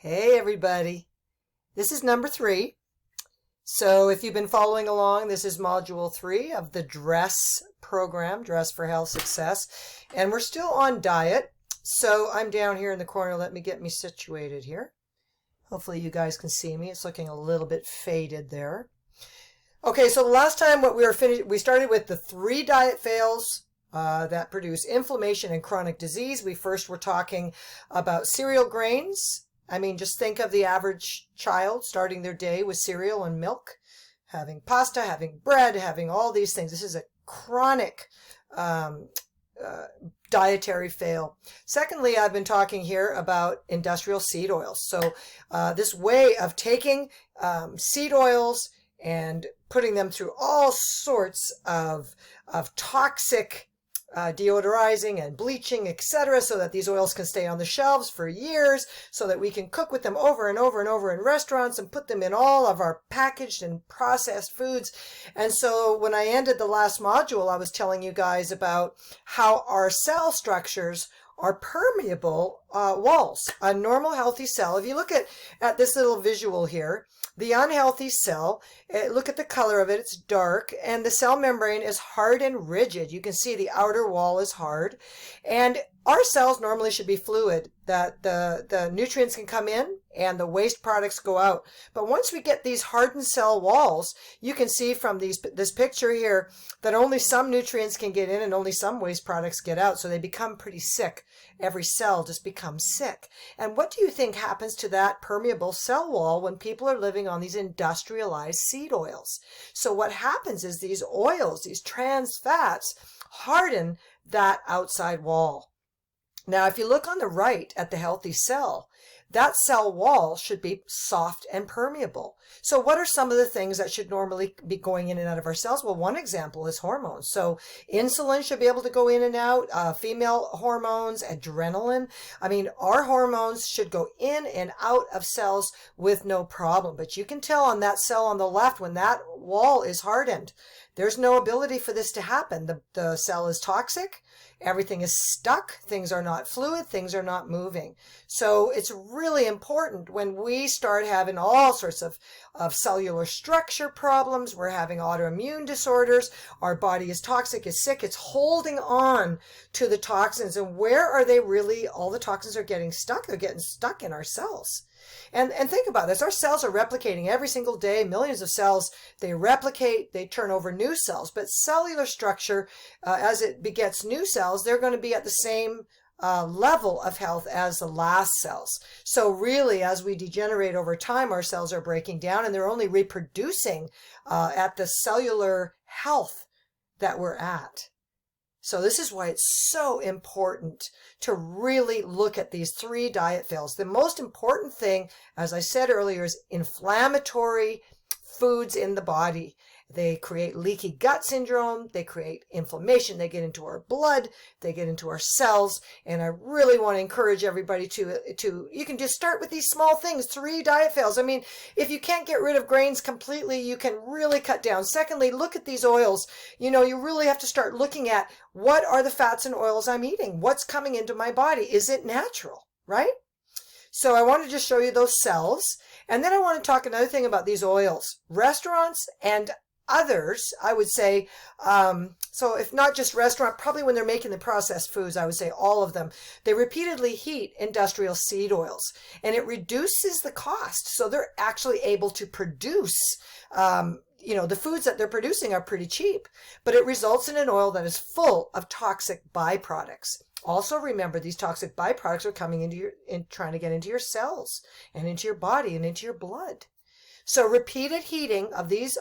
Hey everybody, this is number 3. So if you've been following along, this is module 3 of the D.R.E.S.S program, D.R.E.S.S for Health Success, and we're still on diet. So I'm down here in the corner. Let me get me situated here. Hopefully you guys can see me. It's looking a little bit faded there. Okay, so the last time we started with the 3 diet fails that produce inflammation and chronic disease. We first were talking about cereal grains. I mean, just think of the average child starting their day with cereal and milk, having pasta, having bread, having all these things. This is a chronic dietary fail. Secondly, I've been talking here about industrial seed oils. So this way of taking seed oils and putting them through all sorts of toxic deodorizing and bleaching, etc., so that these oils can stay on the shelves for years, so that we can cook with them over and over and over in restaurants and put them in all of our packaged and processed foods. And so when I ended the last module, I was telling you guys about how our cell structures are permeable walls. A normal healthy cell, if you look at this little visual here, the unhealthy cell, look at the color of it, it's dark, and the cell membrane is hard and rigid. You can see the outer wall is hard, and our cells normally should be fluid, that the nutrients can come in and the waste products go out. But once we get these hardened cell walls, you can see from this picture here that only some nutrients can get in and only some waste products get out, so they become pretty sick. Every cell just becomes sick. And what do you think happens to that permeable cell wall when people are living on these industrialized seed oils? So what happens is these oils, these trans fats, harden that outside wall. Now, if you look on the right at the healthy cell, that cell wall should be soft and permeable. So what are some of the things that should normally be going in and out of our cells? Well, one example is hormones. So insulin should be able to go in and out, female hormones, adrenaline. I mean, our hormones should go in and out of cells with no problem. But you can tell on that cell on the left, when that wall is hardened, there's no ability for this to happen. The cell is toxic. Everything is stuck. Things are not fluid. Things are not moving. So it's really important when we start having all sorts of cellular structure problems. We're having autoimmune disorders. Our body is toxic, is sick. It's holding on to the toxins. And where are they really? All the toxins are getting stuck. They're getting stuck in our cells. And think about this. Our cells are replicating every single day. Millions of cells, they replicate, they turn over new cells. But cellular structure, as it begets new cells, they're going to be at the same level of health as the last cells. So really, as we degenerate over time, our cells are breaking down and they're only reproducing at the cellular health that we're at. So this is why it's so important to really look at these 3 diet fails. The most important thing, as I said earlier, is inflammatory foods in the body. They create leaky gut syndrome. They create inflammation. They get into our blood. They get into our cells. And I really want to encourage everybody you can just start with these small things, 3 diet fails. I mean, if you can't get rid of grains completely, you can really cut down. Secondly, look at these oils. You know, you really have to start looking at what are the fats and oils I'm eating? What's coming into my body? Is it natural, right? So I want to just show you those cells. And then I want to talk another thing about these oils. Restaurants and others, I would say, so if not just restaurant, probably when they're making the processed foods, I would say all of them, they repeatedly heat industrial seed oils, and it reduces the cost. So they're actually able to produce, the foods that they're producing are pretty cheap, but it results in an oil that is full of toxic byproducts. Also remember, these toxic byproducts are coming trying to get into your cells and into your body and into your blood. So repeated heating of these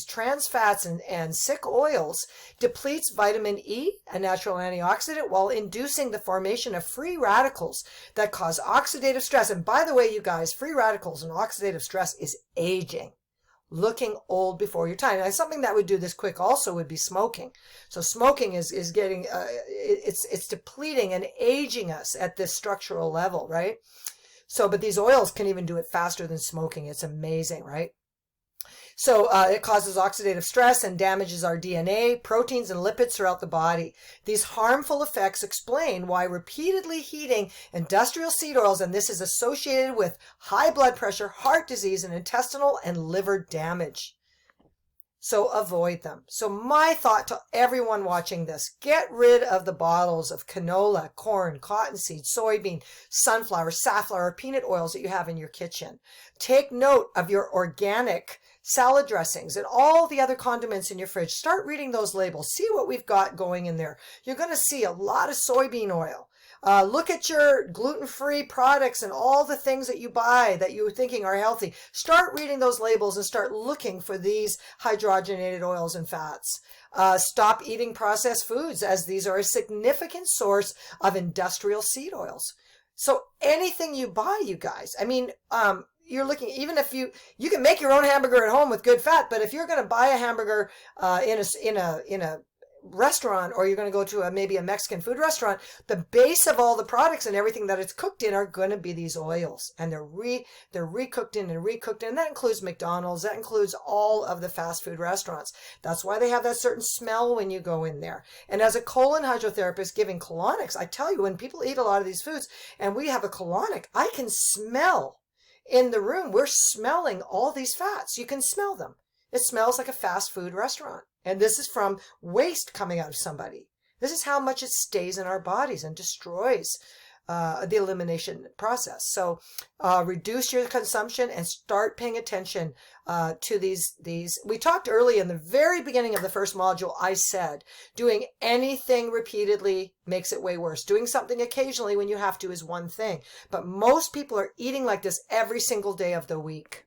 trans fats and sick oils depletes vitamin E, a natural antioxidant, while inducing the formation of free radicals that cause oxidative stress. And by the way, you guys, free radicals and oxidative stress is aging, looking old before your time. And something that would do this quick also would be smoking. So smoking is getting, it's depleting and aging us at this structural level, right? So, but these oils can even do it faster than smoking. It's amazing, right? So it causes oxidative stress and damages our DNA, proteins, and lipids throughout the body. These harmful effects explain why repeatedly heating industrial seed oils, and this is associated with high blood pressure, heart disease, and intestinal and liver damage. So avoid them. So my thought to everyone watching this, get rid of the bottles of canola, corn, cottonseed, soybean, sunflower, safflower, peanut oils that you have in your kitchen. Take note of your organic salad dressings and all the other condiments in your fridge. Start reading those labels. See what we've got going in there. You're going to see a lot of soybean oil. Look at your gluten-free products and all the things that you buy that you're thinking are healthy. Start reading those labels and start looking for these hydrogenated oils and fats. Stop eating processed foods, as these are a significant source of industrial seed oils. So anything you buy, you guys, I mean, you're looking, even if you can make your own hamburger at home with good fat, but if you're going to buy a hamburger in a restaurant, or you're going to go to maybe a Mexican food restaurant, the base of all the products and everything that it's cooked in are going to be these oils, and they're recooked in and recooked in. And that includes McDonald's, that includes all of the fast food restaurants. That's why they have that certain smell when you go in there. And as a colon hydrotherapist giving colonics, I tell you, when people eat a lot of these foods and we have a colonic, I can smell in the room, we're smelling all these fats. You can smell them. It smells like a fast food restaurant. And this is from waste coming out of somebody. This is how much it stays in our bodies and destroys the elimination process. So reduce your consumption and start paying attention to these. We talked early in the very beginning of the first module, I said, doing anything repeatedly makes it way worse. Doing something occasionally when you have to is one thing. But most people are eating like this every single day of the week.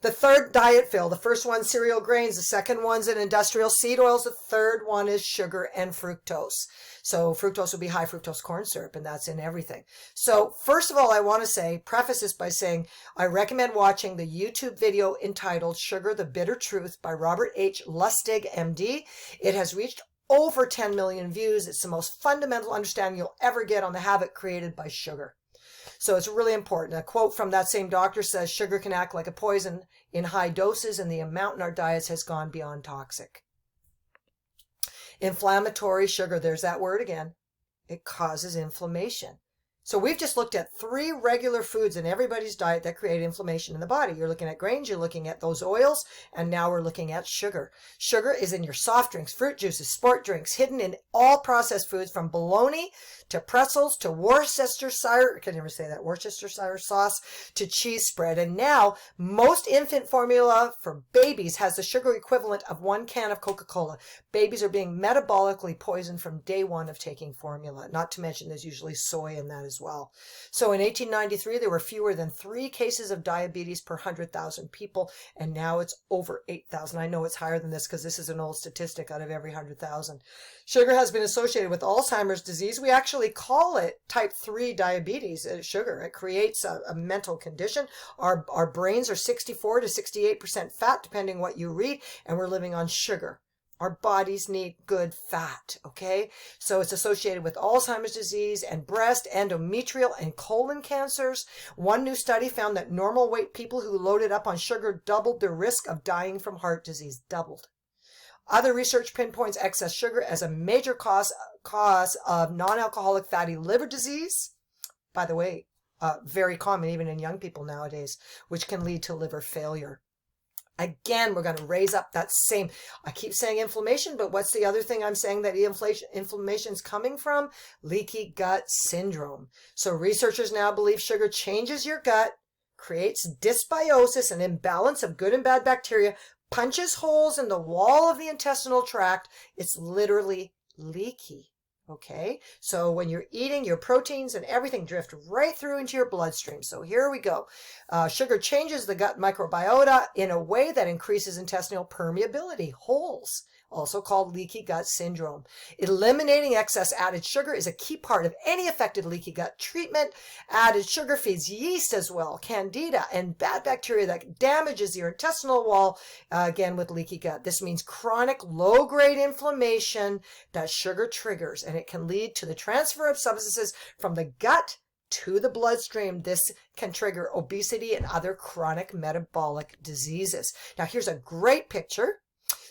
The third diet fill, the first one, cereal grains. The second one's in industrial seed oils. The third one is sugar and fructose. So fructose would be high fructose corn syrup, and that's in everything. So first of all, I want to preface this by saying, I recommend watching the YouTube video entitled Sugar, the Bitter Truth by Robert H. Lustig, MD. It has reached over 10 million views. It's the most fundamental understanding you'll ever get on the havoc created by sugar. So it's really important. A quote from that same doctor says, sugar can act like a poison in high doses, and the amount in our diets has gone beyond toxic. Inflammatory sugar, there's that word again. It causes inflammation. So we've just looked at 3 regular foods in everybody's diet that create inflammation in the body. You're looking at grains, you're looking at those oils, and now we're looking at sugar. Sugar is in your soft drinks, fruit juices, sport drinks, hidden in all processed foods, from bologna to pretzels to Worcestershire, I can never say that, Worcestershire sauce, to cheese spread. And now most infant formula for babies has the sugar equivalent of 1 can of Coca-Cola. Babies are being metabolically poisoned from day one of taking formula. Not to mention there's usually soy in that as well. So in 1893, there were fewer than 3 cases of diabetes per 100,000 people, and now it's over 8,000. I know it's higher than this because this is an old statistic out of every 100,000. Sugar has been associated with Alzheimer's disease. We actually call it type 3 diabetes, sugar. It creates a mental condition. Our brains are 64 to 68% fat, depending what you read, and we're living on sugar. Our bodies need good fat, okay? So it's associated with Alzheimer's disease and breast, endometrial, and colon cancers. One new study found that normal weight people who loaded up on sugar doubled their risk of dying from heart disease, doubled. Other research pinpoints excess sugar as a major cause of non-alcoholic fatty liver disease. By the way, very common even in young people nowadays, which can lead to liver failure. Again, we're going to raise up that same, I keep saying inflammation, but what's the other thing I'm saying that the inflammation is coming from? Leaky gut syndrome. So researchers now believe sugar changes your gut, creates dysbiosis, an imbalance of good and bad bacteria, punches holes in the wall of the intestinal tract. It's literally leaky. Okay, so when you're eating, your proteins and everything drift right through into your bloodstream. So here we go. Sugar changes the gut microbiota in a way that increases intestinal permeability, holes, also called leaky gut syndrome. Eliminating excess added sugar is a key part of any effective leaky gut treatment. Added sugar feeds yeast as well, candida, and bad bacteria that damages your intestinal wall, again with leaky gut. This means chronic low-grade inflammation that sugar triggers, and it can lead to the transfer of substances from the gut to the bloodstream, this can trigger obesity and other chronic metabolic diseases. Now, here's a great picture.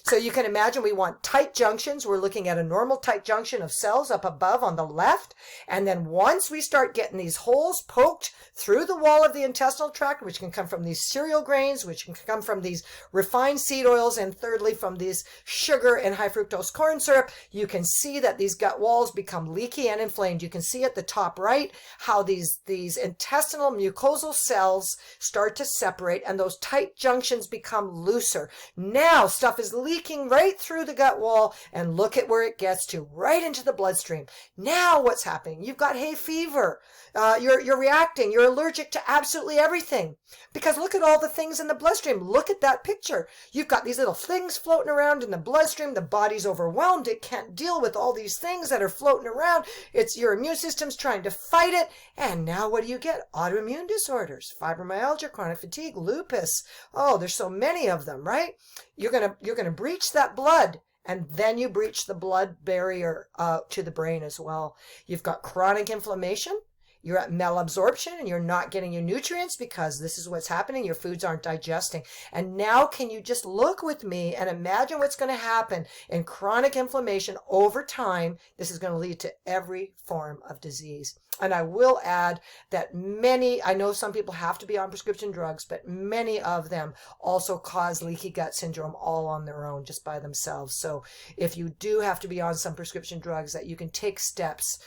So you can imagine we want tight junctions. We're looking at a normal tight junction of cells up above on the left. And then once we start getting these holes poked through the wall of the intestinal tract, which can come from these cereal grains, which can come from these refined seed oils, and thirdly, from these sugar and high fructose corn syrup, you can see that these gut walls become leaky and inflamed. You can see at the top right how these intestinal mucosal cells start to separate and those tight junctions become looser. Now stuff is leaking right through the gut wall, and look at where it gets to, right into the bloodstream. Now what's happening? You've got hay fever. You're reacting. You're allergic to absolutely everything, because look at all the things in the bloodstream. Look at that picture. You've got these little things floating around in the bloodstream. The body's overwhelmed. It can't deal with all these things that are floating around. It's your immune system's trying to fight it. And now what do you get? Autoimmune disorders, fibromyalgia, chronic fatigue, lupus. Oh, there's so many of them, right? You're gonna breach that blood, and then you breach the blood barrier to the brain as well. You've got chronic inflammation. You're at malabsorption, and you're not getting your nutrients because this is what's happening. Your foods aren't digesting. And now can you just look with me and imagine what's going to happen in chronic inflammation over time? This is going to lead to every form of disease. And I will add that I know some people have to be on prescription drugs, but many of them also cause leaky gut syndrome all on their own, just by themselves. So if you do have to be on some prescription drugs, that you can take steps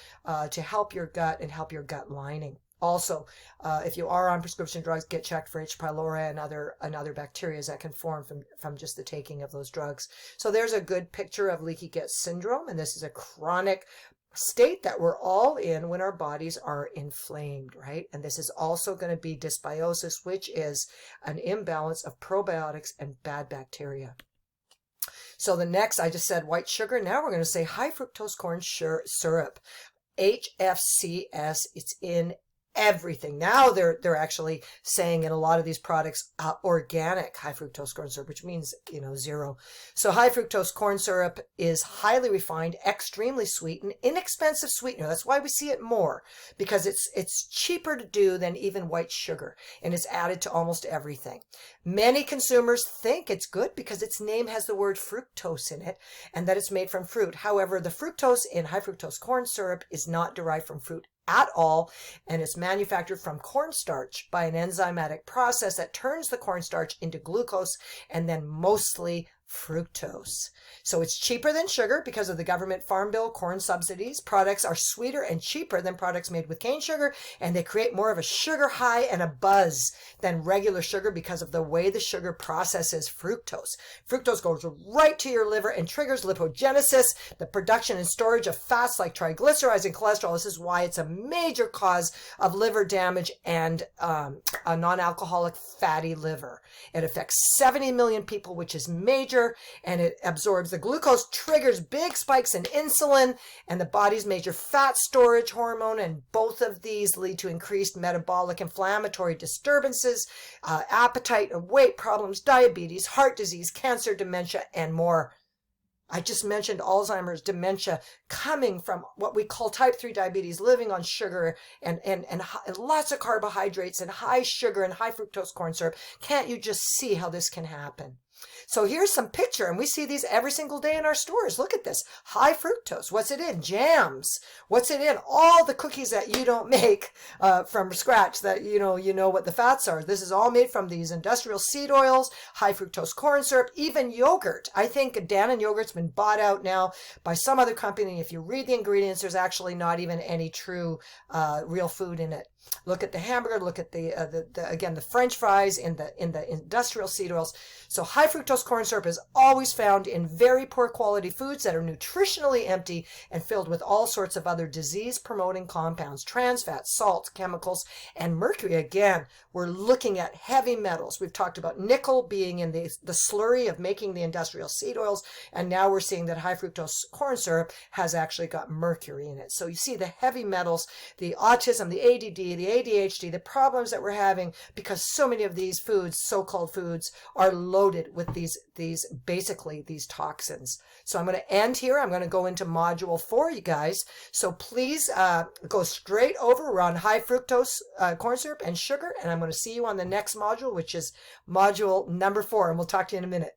to help your gut and help your gut lining. Also, if you are on prescription drugs, get checked for H. pylori and other bacteria that can form from just the taking of those drugs. So there's a good picture of leaky gut syndrome, and this is a chronic state that we're all in when our bodies are inflamed, right? And this is also going to be dysbiosis, which is an imbalance of probiotics and bad bacteria. So the next, I just said white sugar. Now we're going to say high fructose corn syrup, HFCS. It's in everything. Now they're actually saying in a lot of these products organic high fructose corn syrup, which means, zero. So high fructose corn syrup is highly refined, extremely sweet, and inexpensive sweetener. That's why we see it more, because it's cheaper to do than even white sugar, and it's added to almost everything. Many consumers think it's good because its name has the word fructose in it and that it's made from fruit. However, the fructose in high fructose corn syrup is not derived from fruit at all, and it's manufactured from cornstarch by an enzymatic process that turns the cornstarch into glucose and then mostly fructose. So it's cheaper than sugar because of the government farm bill corn subsidies. Products are sweeter and cheaper than products made with cane sugar, and they create more of a sugar high and a buzz than regular sugar because of the way the sugar processes fructose. Fructose goes right to your liver and triggers lipogenesis, the production and storage of fats like triglycerides and cholesterol. This is why it's a major cause of liver damage and a non-alcoholic fatty liver. It affects 70 million people, which is major, and it absorbs the glucose, triggers big spikes in insulin and the body's major fat storage hormone, and both of these lead to increased metabolic inflammatory disturbances, appetite and weight problems, diabetes, heart disease, cancer, dementia, and more. I just mentioned Alzheimer's, dementia, coming from what we call type 3 diabetes, living on sugar and lots of carbohydrates and high sugar and high fructose corn syrup. Can't you just see how this can happen? So here's some picture, and we see these every single day in our stores. Look at this. High fructose. What's it in? Jams. What's it in? All the cookies that you don't make from scratch, that you know what the fats are. This is all made from these industrial seed oils, high fructose corn syrup, even yogurt. I think Dannon yogurt's been bought out now by some other company. If you read the ingredients, there's actually not even any true real food in it. Look at the hamburger. Look at the French fries in the industrial seed oils. So high fructose corn syrup is always found in very poor quality foods that are nutritionally empty and filled with all sorts of other disease-promoting compounds, trans fats, salt, chemicals, and mercury. Again, we're looking at heavy metals. We've talked about nickel being in the slurry of making the industrial seed oils, and now we're seeing that high fructose corn syrup has actually got mercury in it. So you see the heavy metals, the autism, the ADD, the ADHD, the problems that we're having because so many of these foods, so-called foods, are loaded with these these basically these toxins. So I'm going to end here. I'm going to go into module 4, you guys. So please go straight over. We're on high fructose corn syrup and sugar, and I'm going to see you on the next module, which is module number 4, and we'll talk to you in a minute.